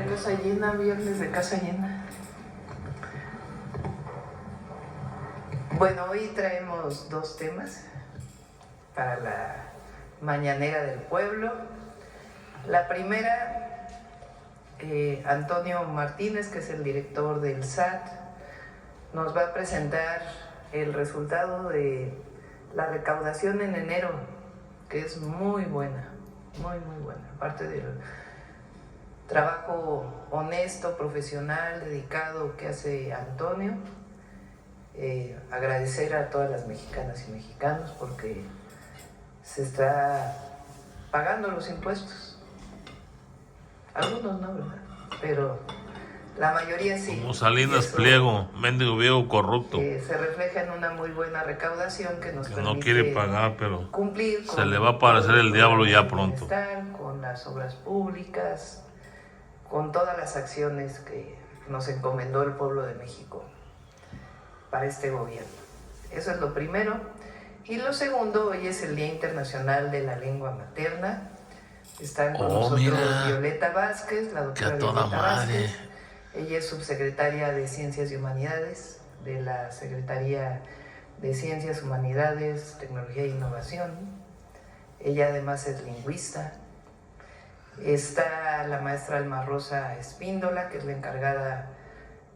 casa llena, viernes de casa llena. Bueno, hoy traemos dos temas para la mañanera del pueblo. La primera, Antonio Martínez, que es el director del SAT, nos va a presentar el resultado de la recaudación en enero, que es muy buena, muy buena. Aparte del trabajo honesto, profesional, dedicado que hace Antonio, agradecer a todas las mexicanas y mexicanos porque se está pagando los impuestos. Algunos no, ¿verdad? Pero la mayoría sí. Como Salinas Pliego, mendigo viejo corrupto. Se refleja en una muy buena recaudación que nos permite no quiere pagar, pero cumplir con se le va a aparecer el diablo ya pronto. Con las obras públicas, con todas las acciones que nos encomendó el pueblo de México para este gobierno. Eso es lo primero. Y lo segundo, hoy es el Día Internacional de la Lengua Materna. Están con nosotros Violeta Vázquez, la doctora Violeta Vázquez. Ella es subsecretaria de Ciencias y Humanidades de la Secretaría de Ciencias, Humanidades, Tecnología e Innovación. Ella además es lingüista. Está la maestra Alma Rosa Espíndola, que es la encargada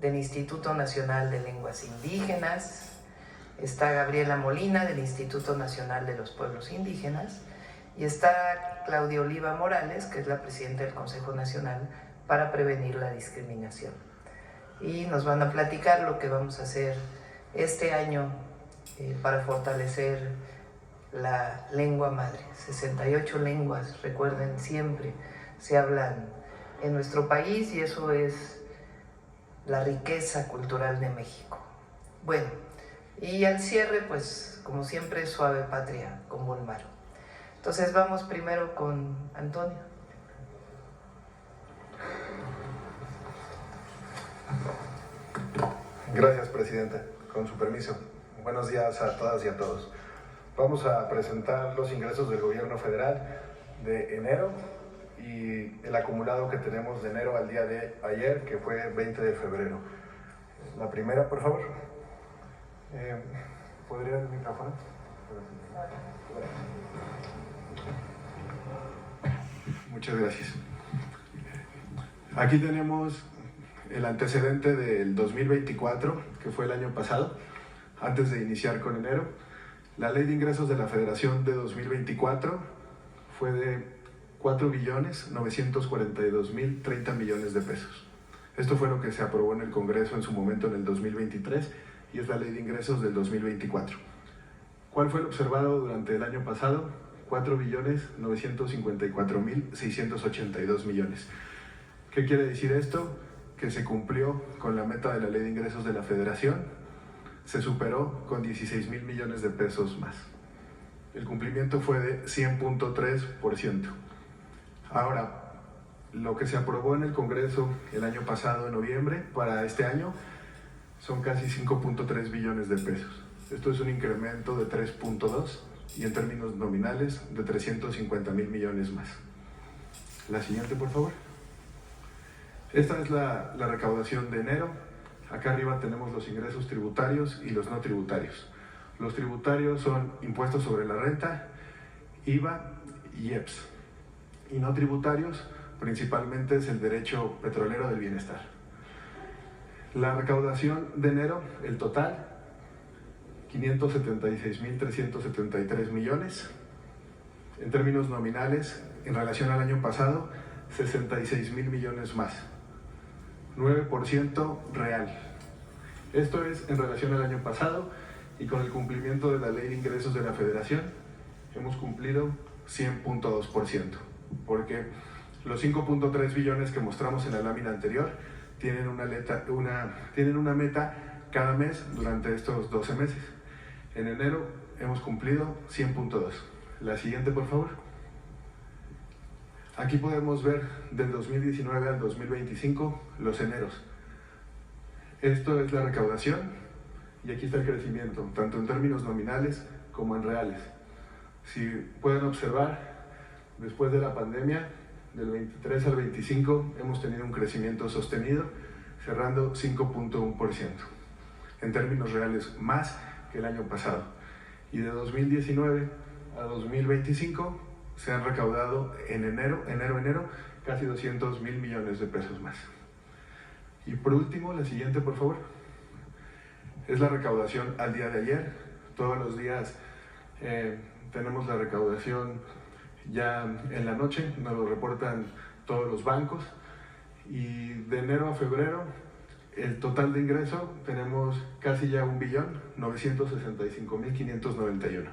del Instituto Nacional de Lenguas Indígenas. Está Gabriela Molina, del Instituto Nacional de los Pueblos Indígenas. Y está Claudia Oliva Morales, que es la presidenta del Consejo Nacional para Prevenir la Discriminación. Y nos van a platicar lo que vamos a hacer este año para fortalecer la lengua madre. 68 lenguas, recuerden, siempre se hablan en nuestro país y eso es la riqueza cultural de México. Bueno, y al cierre, pues, como siempre, Suave Patria con Bulmaro. Entonces vamos primero con Antonio. Gracias, Presidenta. Con su permiso. Buenos días a todas y a todos. Vamos a presentar los ingresos del Gobierno Federal de enero y el acumulado que tenemos de enero al día de ayer, que fue 20 de febrero. La primera, por favor. ¿Podría el micrófono? Muchas gracias. Aquí tenemos el antecedente del 2024, que fue el año pasado, antes de iniciar con enero. La Ley de Ingresos de la Federación de 2024 fue de 4.942.030 millones de pesos. Esto fue lo que se aprobó en el Congreso en su momento en el 2023 y es la Ley de Ingresos del 2024. ¿Cuál fue el observado durante el año pasado? 4.954.682 millones. ¿Qué quiere decir esto? Que se cumplió con la meta de la Ley de Ingresos de la Federación, se superó con 16,000 millones de pesos más. El cumplimiento fue de 100.3%. Ahora, lo que se aprobó en el Congreso el año pasado, en noviembre, para este año, son casi 5.3 billones de pesos. Esto es un incremento de 3.2 y en términos nominales de 350,000 millones más. La siguiente, por favor. Esta es la recaudación de enero. Acá arriba tenemos los ingresos tributarios y los no tributarios. Los tributarios son impuestos sobre la renta, IVA y IEPS. Y no tributarios, principalmente es el derecho petrolero del bienestar. La recaudación de enero, el total, 576,373 millones. En términos nominales, en relación al año pasado, 66,000 millones más. 9% real. Esto es en relación al año pasado y con el cumplimiento de la Ley de Ingresos de la Federación hemos cumplido 100.2%, porque los 5.3 billones que mostramos en la lámina anterior tienen una meta cada mes durante estos 12 meses. En enero hemos cumplido 100.2. La siguiente, por favor. Aquí podemos ver del 2019 al 2025 los eneros. Esto es la recaudación y aquí está el crecimiento, tanto en términos nominales como en reales. Si pueden observar, después de la pandemia del 23 al 25 hemos tenido un crecimiento sostenido, cerrando 5.1%. En términos reales, más que el año pasado. Y de 2019 a 2025 se han recaudado en enero, casi 200,000 millones de pesos más. Y por último, la siguiente, por favor, es la recaudación al día de ayer. Todos los días tenemos la recaudación ya en la noche, nos lo reportan todos los bancos. Y de enero a febrero, el total de ingreso tenemos casi ya 1.965.591,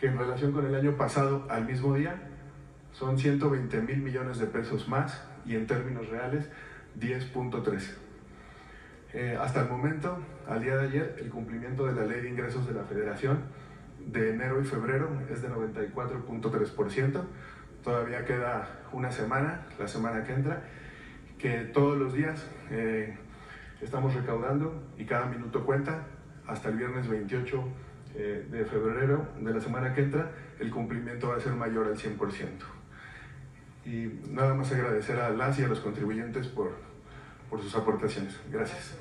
que en relación con el año pasado al mismo día son 120,000 millones de pesos más, y en términos reales 10.3. Hasta el momento, al día de ayer, el cumplimiento de la Ley de Ingresos de la Federación de enero y febrero es de 94.3%. Todavía queda una semana, la semana que entra, que todos los días estamos recaudando y cada minuto cuenta. Hasta el viernes 28 de febrero de la semana que entra, el cumplimiento va a ser mayor al 100%. Y nada más agradecer a las y a los contribuyentes por sus aportaciones. Gracias.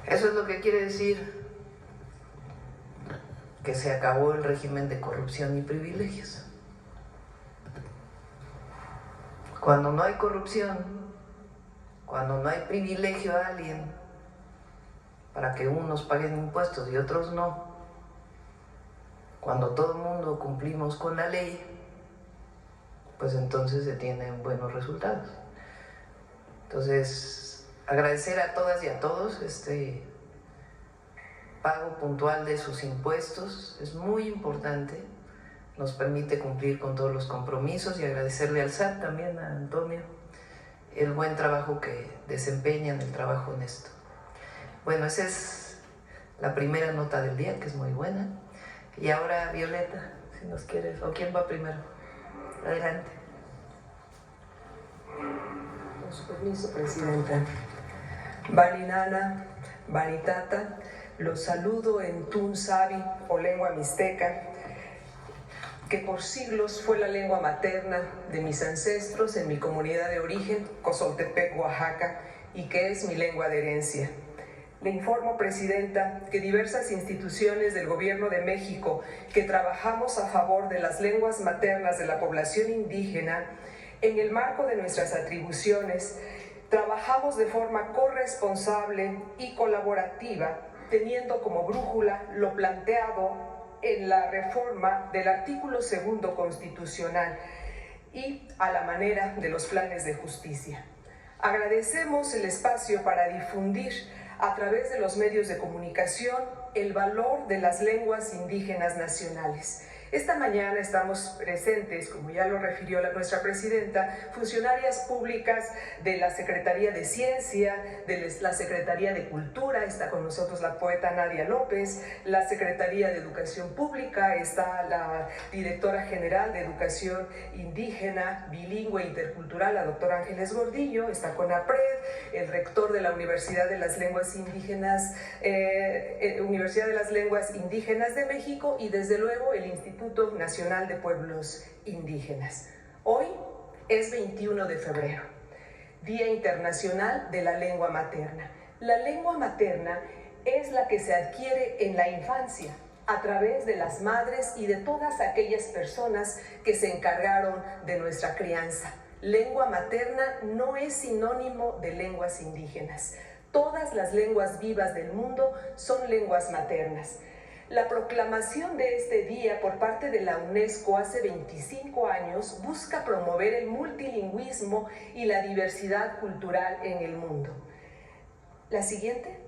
Eso es lo que quiere decir que se acabó el régimen de corrupción y privilegios. Cuando no hay corrupción, cuando no hay privilegio a alguien para que unos paguen impuestos y otros no, cuando todo el mundo cumplimos con la ley, pues entonces se tienen buenos resultados. Entonces, agradecer a todas y a todos este pago puntual de sus impuestos, es muy importante, nos permite cumplir con todos los compromisos, y agradecerle al SAT también, a Antonio, el buen trabajo que desempeñan, el trabajo honesto. Bueno, esa es la primera nota del día, que es muy buena. Y ahora, Violeta, si nos quieres, o quién va primero. Adelante. Con su permiso, Presidenta. Balinana, Banitata, los saludo en Tunsavi o lengua mixteca, que por siglos fue la lengua materna de mis ancestros en mi comunidad de origen, Cozoltepec, Oaxaca, y que es mi lengua de herencia. Le informo, Presidenta, que diversas instituciones del Gobierno de México que trabajamos a favor de las lenguas maternas de la población indígena, en el marco de nuestras atribuciones, trabajamos de forma corresponsable y colaborativa, teniendo como brújula lo planteado en la reforma del artículo 2 constitucional y a la manera de los planes de justicia. Agradecemos el espacio para difundir a través de los medios de comunicación el valor de las lenguas indígenas nacionales. Esta mañana estamos presentes, como ya lo refirió nuestra presidenta, funcionarias públicas de la Secretaría de Ciencia, de la Secretaría de Cultura, está con nosotros la poeta Nadia López, la Secretaría de Educación Pública, está la Directora General de Educación Indígena, Bilingüe e Intercultural, la doctora Ángeles Gordillo, está CONAPRED, el rector de la Universidad de las Lenguas Indígenas, Universidad de las Lenguas Indígenas de México, y desde luego el Instituto Nacional de Pueblos Indígenas. Hoy es 21 de febrero, Día Internacional de la Lengua Materna. La lengua materna es la que se adquiere en la infancia a través de las madres y de todas aquellas personas que se encargaron de nuestra crianza. Lengua materna no es sinónimo de lenguas indígenas. Todas las lenguas vivas del mundo son lenguas maternas. La proclamación de este día por parte de la UNESCO hace 25 años busca promover el multilingüismo y la diversidad cultural en el mundo. La siguiente.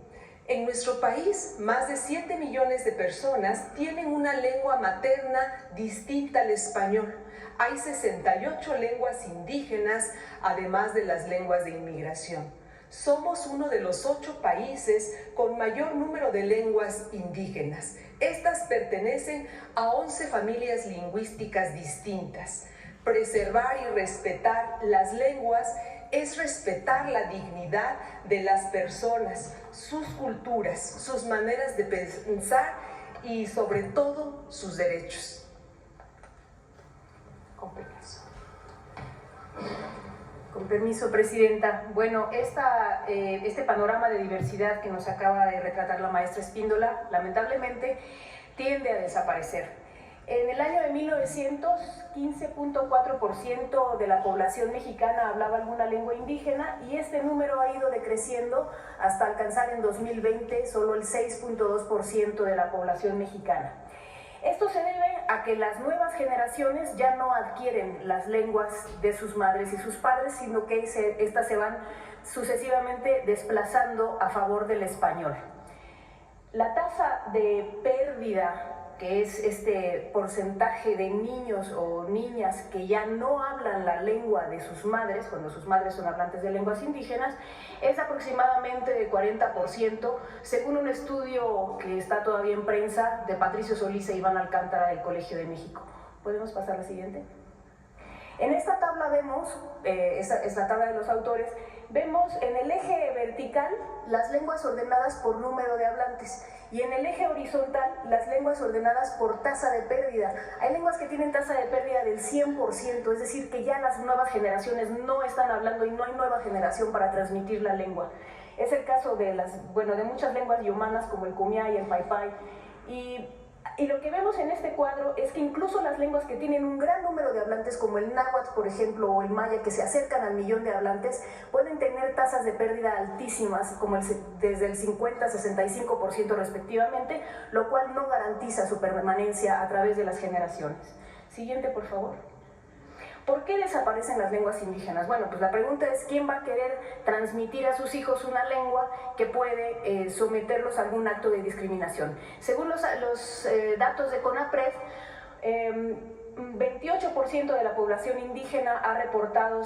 En nuestro país, más de 7 millones de personas tienen una lengua materna distinta al español. Hay 68 lenguas indígenas, además de las lenguas de inmigración. Somos uno de los 8 países con mayor número de lenguas indígenas. Estas pertenecen a 11 familias lingüísticas distintas. Preservar y respetar las lenguas es respetar la dignidad de las personas, sus culturas, sus maneras de pensar y sobre todo sus derechos. Con permiso. Con permiso, Presidenta. Bueno, este panorama de diversidad que nos acaba de retratar la maestra Espíndola, lamentablemente, tiende a desaparecer. En el año de 1900, 15.4% de la población mexicana hablaba alguna lengua indígena y este número ha ido decreciendo hasta alcanzar en 2020 solo el 6.2% de la población mexicana. Esto se debe a que las nuevas generaciones ya no adquieren las lenguas de sus madres y sus padres, sino que estas se van sucesivamente desplazando a favor del español. La tasa de pérdida, que es este porcentaje de niños o niñas que ya no hablan la lengua de sus madres, cuando sus madres son hablantes de lenguas indígenas, es aproximadamente de 40%, según un estudio que está todavía en prensa de Patricio Solís e Iván Alcántara del Colegio de México. ¿Podemos pasar a la siguiente? En esta tabla vemos, es la tabla de los autores, vemos en el eje vertical las lenguas ordenadas por número de hablantes y en el eje horizontal las lenguas ordenadas por tasa de pérdida. Hay lenguas que tienen tasa de pérdida del 100%, es decir, que ya las nuevas generaciones no están hablando y no hay nueva generación para transmitir la lengua. Es el caso de muchas lenguas yumanas como el kumiá y el paypay. Y lo que vemos en este cuadro es que incluso las lenguas que tienen un gran número de hablantes, como el náhuatl, por ejemplo, o el maya, que se acercan al 1.000.000 de hablantes, pueden tener tasas de pérdida altísimas, como desde el 50 a 65% respectivamente, lo cual no garantiza su permanencia a través de las generaciones. Siguiente, por favor. ¿Por qué desaparecen las lenguas indígenas? Bueno, pues la pregunta es ¿quién va a querer transmitir a sus hijos una lengua que puede someterlos a algún acto de discriminación? Según los datos de CONAPRED, 28% de la población indígena ha reportado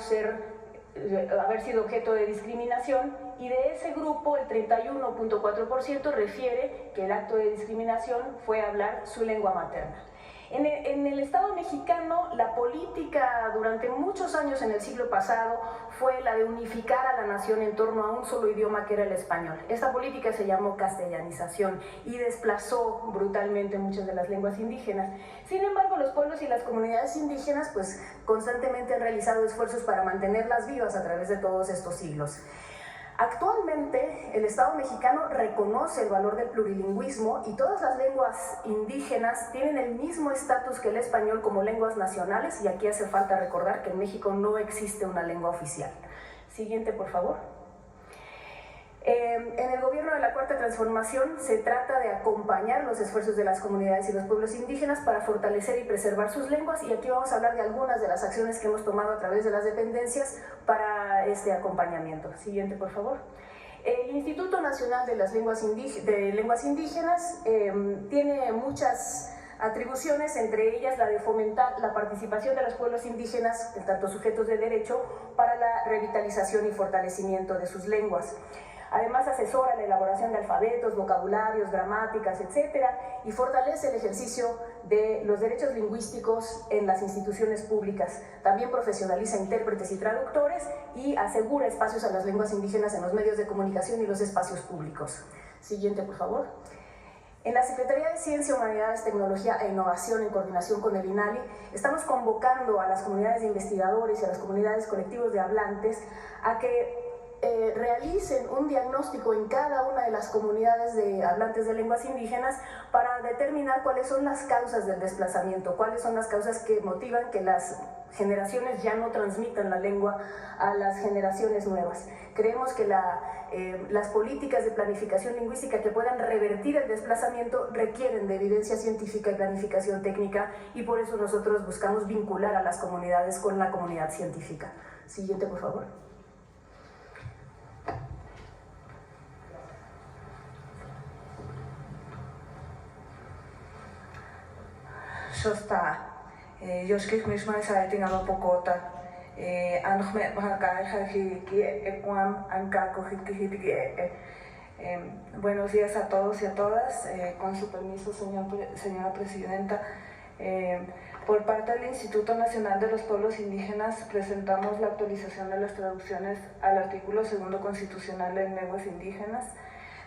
haber sido objeto de discriminación y de ese grupo el 31.4% refiere que el acto de discriminación fue hablar su lengua materna. En el Estado mexicano, la política durante muchos años en el siglo pasado fue la de unificar a la nación en torno a un solo idioma que era el español. Esta política se llamó castellanización y desplazó brutalmente muchas de las lenguas indígenas. Sin embargo, los pueblos y las comunidades indígenas pues constantemente han realizado esfuerzos para mantenerlas vivas a través de todos estos siglos. Actualmente, el Estado mexicano reconoce el valor del plurilingüismo y todas las lenguas indígenas tienen el mismo estatus que el español como lenguas nacionales y aquí hace falta recordar que en México no existe una lengua oficial. Siguiente, por favor. En el gobierno de la Cuarta Transformación se trata de acompañar los esfuerzos de las comunidades y los pueblos indígenas para fortalecer y preservar sus lenguas y aquí vamos a hablar de algunas de las acciones que hemos tomado a través de las dependencias para este acompañamiento. Siguiente, por favor. El Instituto Nacional de las Lenguas Indígenas tiene muchas atribuciones, entre ellas la de fomentar la participación de los pueblos indígenas, tanto sujetos de derecho, para la revitalización y fortalecimiento de sus lenguas. Además, asesora la elaboración de alfabetos, vocabularios, gramáticas, etc. y fortalece el ejercicio de los derechos lingüísticos en las instituciones públicas. También profesionaliza intérpretes y traductores y asegura espacios a las lenguas indígenas en los medios de comunicación y los espacios públicos. Siguiente, por favor. En la Secretaría de Ciencia, Humanidades, Tecnología e Innovación, en coordinación con el INALI, estamos convocando a las comunidades de investigadores y a las comunidades colectivos de hablantes a que realicen un diagnóstico en cada una de las comunidades de hablantes de lenguas indígenas para determinar cuáles son las causas del desplazamiento, cuáles son las causas que motivan que las generaciones ya no transmitan la lengua a las generaciones nuevas. Creemos que las políticas de planificación lingüística que puedan revertir el desplazamiento requieren de evidencia científica y planificación técnica y por eso nosotros buscamos vincular a las comunidades con la comunidad científica. Siguiente, por favor. Shosta, Yoshkik Mishma Saitingaba Pocota, Anjme Haki, Equam, Ancaco, buenos días a todos y a todas. Con su permiso, señora Presidenta. Por parte del Instituto Nacional de los Pueblos Indígenas presentamos la actualización de las traducciones al artículo 2 constitucional en lenguas indígenas.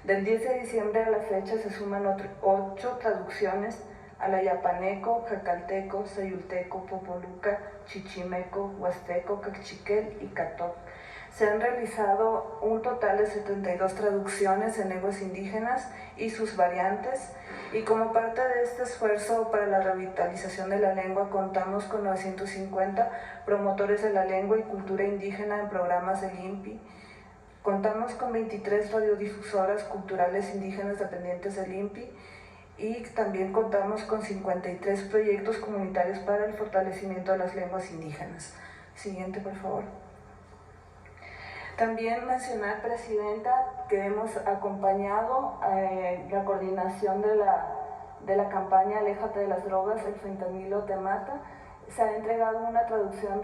Del 10 de diciembre a la fecha se suman 8 traducciones al ayapaneco, jacalteco, sayulteco, popoluca, chichimeco, huasteco, cachiquel y catoc. Se han realizado un total de 72 traducciones en lenguas indígenas y sus variantes, y como parte de este esfuerzo para la revitalización de la lengua contamos con 950 promotores de la lengua y cultura indígena en programas del INPI. Contamos con 23 radiodifusoras culturales indígenas dependientes del INPI y también contamos con 53 proyectos comunitarios para el fortalecimiento de las lenguas indígenas. Siguiente, por favor. También mencionar, Presidenta, que hemos acompañado la coordinación de la campaña Aléjate de las drogas, el fentanilo te mata. Se ha entregado una traducción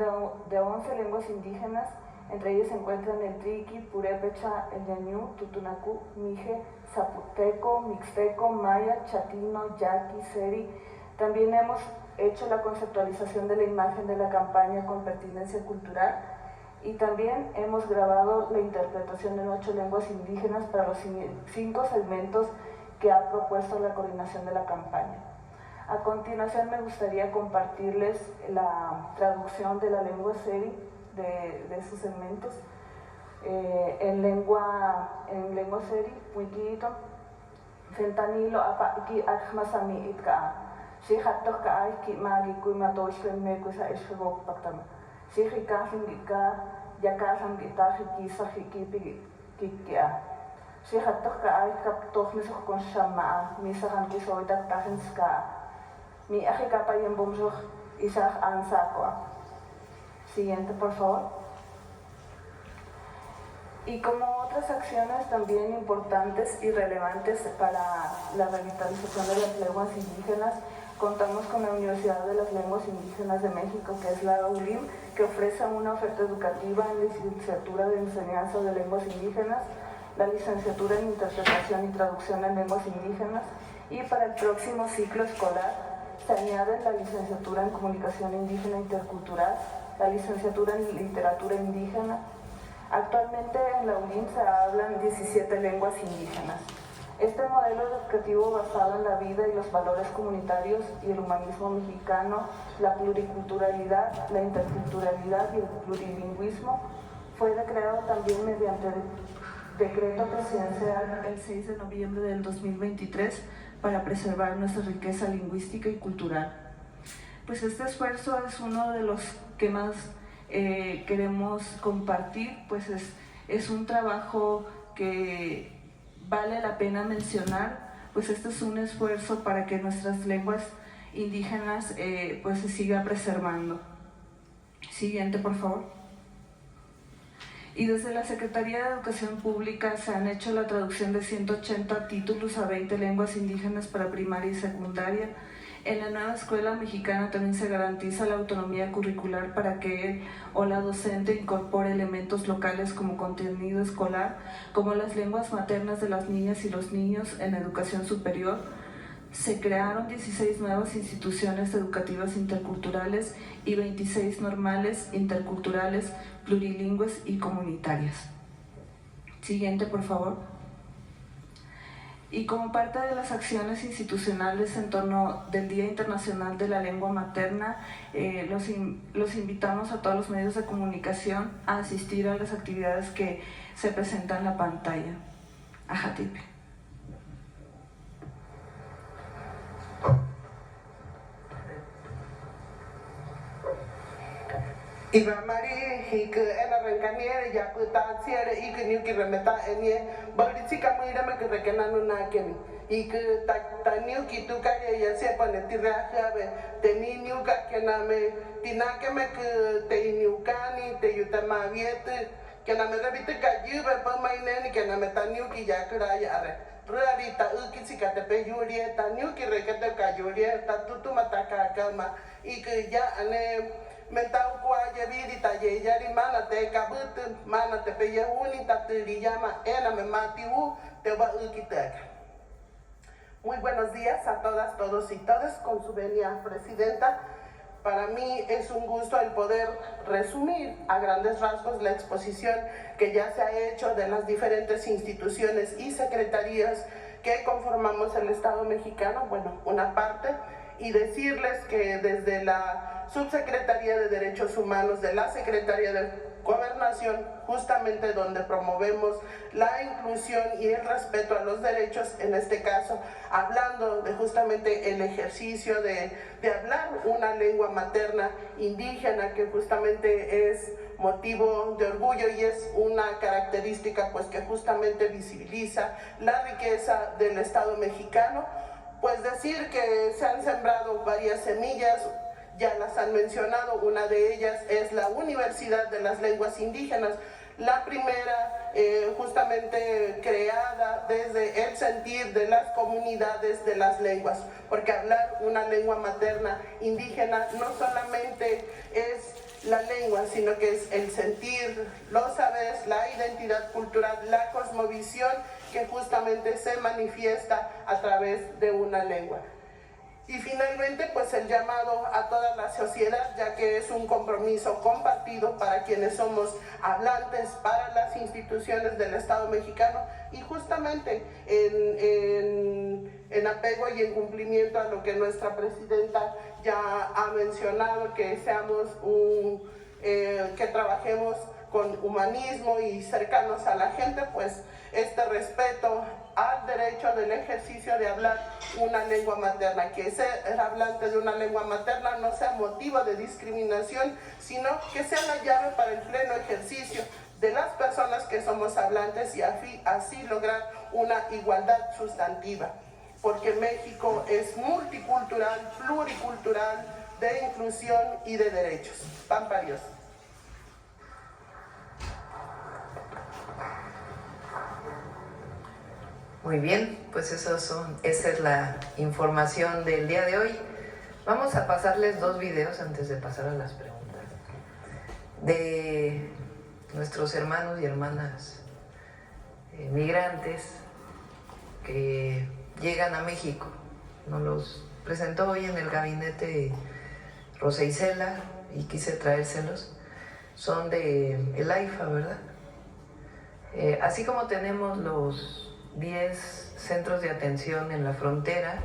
de 11 lenguas indígenas, entre ellas se encuentran el triqui, purépecha, el ñañú, tutunacú, mije, zapoteco, mixteco, maya, chatino, yaqui, seri. También hemos hecho la conceptualización de la imagen de la campaña con pertinencia cultural, y también hemos grabado la interpretación en 8 lenguas indígenas para los 5 segmentos que ha propuesto la coordinación de la campaña. A continuación me gustaría compartirles la traducción de la lengua seri de sus segmentos. En lengua seri, wikito, fentanilo apa ki akmasami itka, si hatok ka ki magi kuimatoshken mekusa eshwok paktama. Si hikahin gika, yakasam gita hikisa hikipi kikia. Si hatok ka ay kaptok misok kon shama, misahan kisoidak tahinska. Mi ahikapayem bomsok isah ansakwa. Siguiente, por favor. Y como otras acciones también importantes y relevantes para la revitalización de las lenguas indígenas, contamos con la Universidad de las Lenguas Indígenas de México, que es la ULIM, que ofrece una oferta educativa en licenciatura de enseñanza de lenguas indígenas, la licenciatura en interpretación y traducción en lenguas indígenas, y para el próximo ciclo escolar se añade la licenciatura en comunicación indígena intercultural, la licenciatura en literatura indígena. Actualmente en la ULIM se hablan 17 lenguas indígenas. Este modelo educativo basado en la vida y los valores comunitarios y el humanismo mexicano, la pluriculturalidad, la interculturalidad y el plurilingüismo fue creado también mediante el decreto presidencial el 6 de noviembre del 2023 para preservar nuestra riqueza lingüística y cultural. Pues este esfuerzo es uno de los que más queremos compartir, pues es un trabajo que vale la pena mencionar, pues este es un esfuerzo para que nuestras lenguas indígenas pues se siga preservando. Siguiente, por favor. Y desde la Secretaría de Educación Pública se han hecho la traducción de 180 títulos a 20 lenguas indígenas para primaria y secundaria. En la nueva escuela mexicana también se garantiza la autonomía curricular para que él o la docente incorpore elementos locales como contenido escolar, como las lenguas maternas de las niñas y los niños en educación superior. Se crearon 16 nuevas instituciones educativas interculturales y 26 normales, interculturales, plurilingües y comunitarias. Siguiente, por favor. Y como parte de las acciones institucionales en torno del Día Internacional de la Lengua Materna, los invitamos a todos los medios de comunicación a asistir a las actividades que se presentan en la pantalla. Ajatipe. Iba Mari hik ena renkanie ya puta siere ik niu ki remeta enie baldi ka muira me que rekenanu na keni ik ta niu ki tu ka ya se pone tira jabe te ni niu ka kename tinake me que te niu kani te yuta ma viete kename rebite ka yube pa mai neni kename ta niu ki ya kra ya re rarita uki sika te pe yurieta niu ki rekete ka yurieta tutu mataka kama ik ya ane mentau kwa yavidi ta yeyari mana te kabut mana te pe yahuni ta tiriyama ena me matiu te va ukitaka. Muy buenos días a todas, todos y todas, con su venia presidenta. para mí es un gusto el poder resumir a grandes rasgos la exposición que ya se ha hecho de las diferentes instituciones y secretarías que conformamos el Estado mexicano, bueno, una parte, y decirles que desde la Subsecretaría de Derechos Humanos de la Secretaría de Gobernación, justamente donde promovemos la inclusión y el respeto a los derechos, en este caso, hablando de justamente el ejercicio de hablar una lengua materna indígena, que justamente es motivo de orgullo y es una característica pues que justamente visibiliza la riqueza del Estado mexicano. Pues decir que se han sembrado varias semillas, ya las han mencionado, una de ellas es la Universidad de las Lenguas Indígenas, la primera justamente creada desde el sentir de las comunidades de las lenguas, porque hablar una lengua materna indígena no solamente es la lengua, sino que es el sentir, los saberes, la identidad cultural, la cosmovisión que justamente se manifiesta a través de una lengua. Y finalmente, pues el llamado a toda la sociedad, ya que es un compromiso compartido para quienes somos hablantes, para las instituciones del Estado mexicano, y justamente en apego y en cumplimiento a lo que nuestra presidenta ya ha mencionado, que seamos que trabajemos con humanismo y cercanos a la gente, pues este respeto al derecho del ejercicio de hablar una lengua materna, que ser hablante de una lengua materna no sea motivo de discriminación, sino que sea la llave para el pleno ejercicio de las personas que somos hablantes y así lograr una igualdad sustantiva, porque México es multicultural, pluricultural, de inclusión y de derechos. Pampa Dios. Muy bien, pues esa es la información del día de hoy. Vamos a pasarles 2 videos antes de pasar a las preguntas de nuestros hermanos y hermanas migrantes que llegan a México. Nos los presentó hoy en el gabinete Rosa Isela y quise traérselos. Son de el AIFA, ¿verdad? Así como tenemos los 10 centros de atención en la frontera,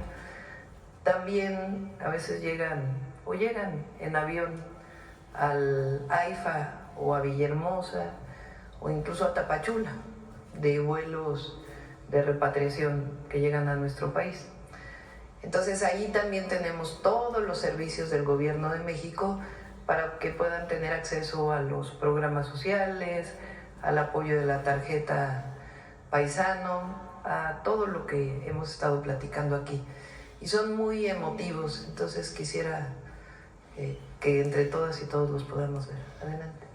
también a veces llegan en avión al AIFA o a Villahermosa o incluso a Tapachula, de vuelos de repatriación que llegan a nuestro país. Entonces ahí también tenemos todos los servicios del gobierno de México para que puedan tener acceso a los programas sociales, al apoyo de la tarjeta paisano, a todo lo que hemos estado platicando aquí. Y son muy emotivos, entonces quisiera que entre todas y todos los podamos ver. Adelante.